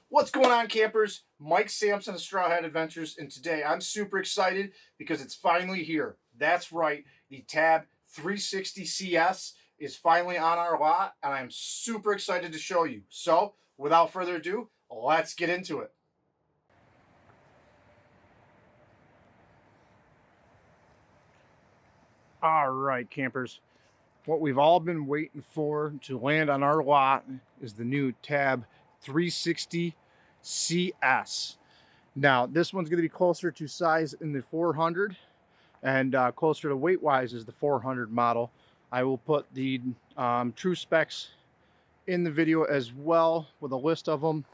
What's going on, campers? Mike Sampson of Straw Hat Adventures, and today I'm super excited because it's finally here. That's right, the Tab 360 CS is finally on our lot, and I'm super excited to show you. So, without further ado, let's get into it. All right, campers. What we've all been waiting for to land on our lot is the new Tab 360 CS. Now, this one's going to be closer to size in the 400 and closer to weight-wise is the 400 model. I will put the true specs in the video as well with a list of them.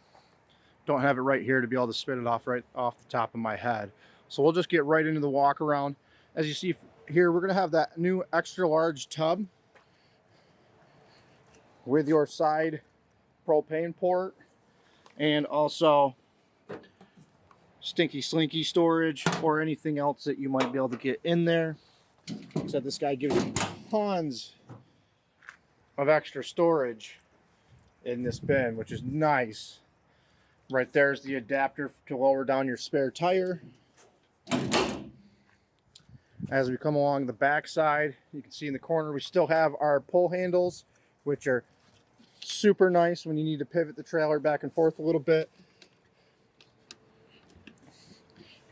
Don't have it right here to be able to spit it off right off the top of my head. So we'll just get right into the walk around. As you see here, we're going to have that new extra large tub with your side propane port and also stinky slinky storage or anything else that you might be able to get in there. So this guy gives you tons of extra storage in this bin, which is nice. Right there's the adapter to lower down your spare tire. As we come along the back side, you can see in the corner we still have our pull handles, which are super nice when you need to pivot the trailer back and forth a little bit.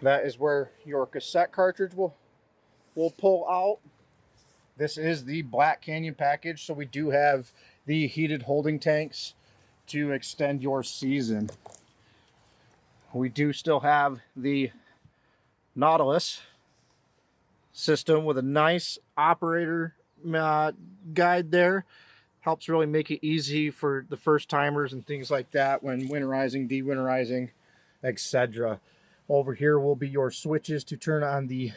That is where your cassette cartridge will pull out. This is the Black Canyon package, so we do have the heated holding tanks to extend your season. We do still have the Nautilus system with a nice operator guide there. Helps really make it easy for the first timers and things like that when winterizing, de-winterizing, etc. Over here will be your switches to turn on the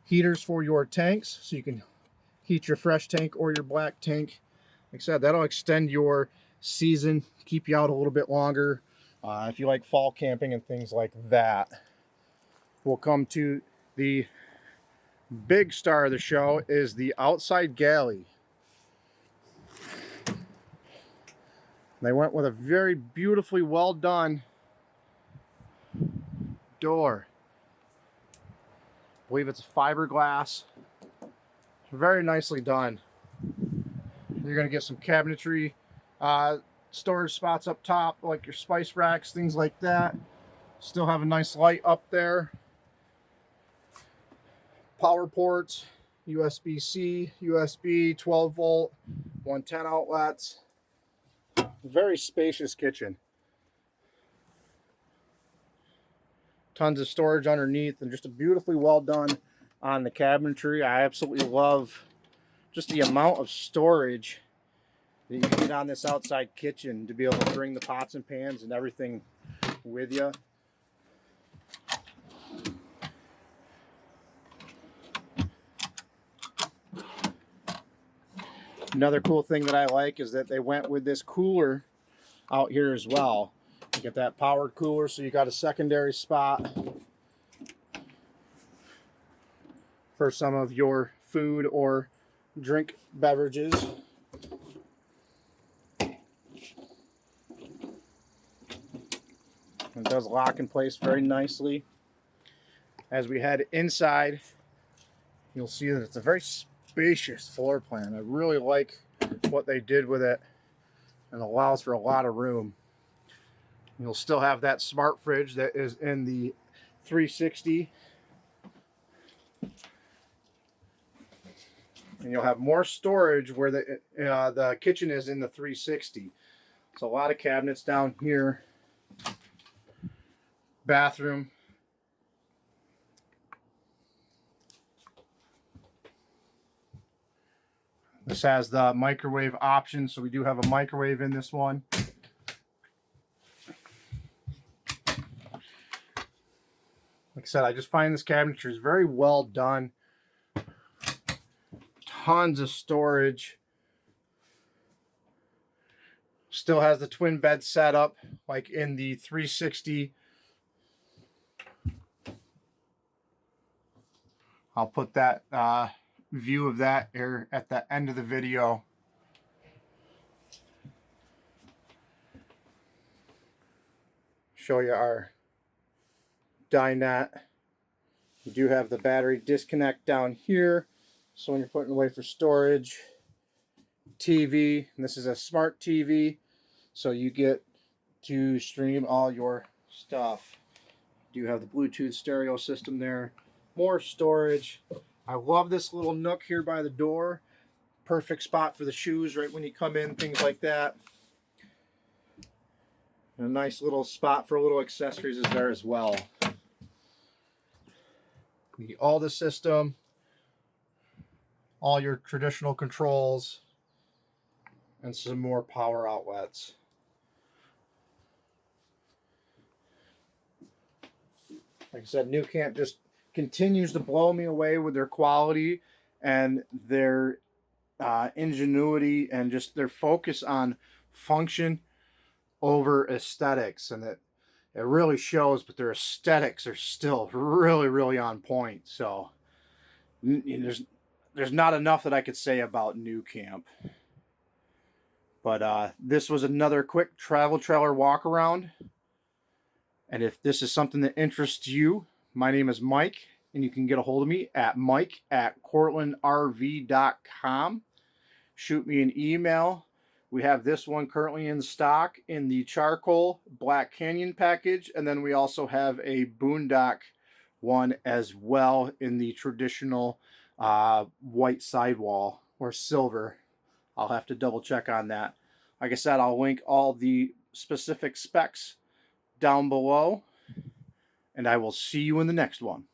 heaters for your tanks, so you can heat your fresh tank or your black tank. Like I said, that'll extend your season, keep you out a little bit longer if you like fall camping and things like that. We'll come to the big star of the show is the outside galley. They went with a very beautifully well done door. I believe it's fiberglass. Very nicely done. You're going to get some cabinetry, storage spots up top, like your spice racks, things like that. Still have a nice light up there. Power ports, USB-C, USB, 12 volt, 110 outlets. Very spacious kitchen. Tons of storage underneath and just a beautifully well done on the cabinetry. I absolutely love just the amount of storage that you get on this outside kitchen to be able to bring the pots and pans and everything with you. Another cool thing that I like is that they went with this cooler out here as well. You get that powered cooler, so you got a secondary spot for some of your food or drink beverages. It does lock in place very nicely. As we head inside, you'll see that it's a very spacious floor plan. I really like what they did with it and allows for a lot of room. You'll still have that smart fridge that is in the 360. And you'll have more storage where the kitchen is in the 360. So a lot of cabinets down here. Bathroom. This has the microwave option, so we do have a microwave in this one. Like I said, I just find this cabinetry is very well done. Tons of storage. Still has the twin bed setup like in the 360. I'll put that view of that here at the end of the video. show you our dinette. You do have the battery disconnect down here, so when you're putting away for storage. TV, and this is a smart TV, so you get to stream all your stuff. You do have the Bluetooth stereo system there, more storage. I love this little nook here by the door. Perfect spot for the shoes right when you come in, things like that. And a nice little spot for little accessories is there as well. All the system, all your traditional controls, and some more power outlets. Like I said, nuCamp just continues to blow me away with their quality and their ingenuity and just their focus on function over aesthetics. And it really shows, but their aesthetics are still really, really on point. So there's not enough that I could say about nuCamp. But this was another quick travel trailer walk around. And if this is something that interests you, my name is Mike, and you can get a hold of me at mike@cortlandrv.com. Shoot me an email. We have this one currently in stock in the charcoal Black Canyon package, and then we also have a Boondock one as well in the traditional white sidewall or silver. I'll have to double check on that. Like I said, I'll link all the specific specs down below, and I will see you in the next one.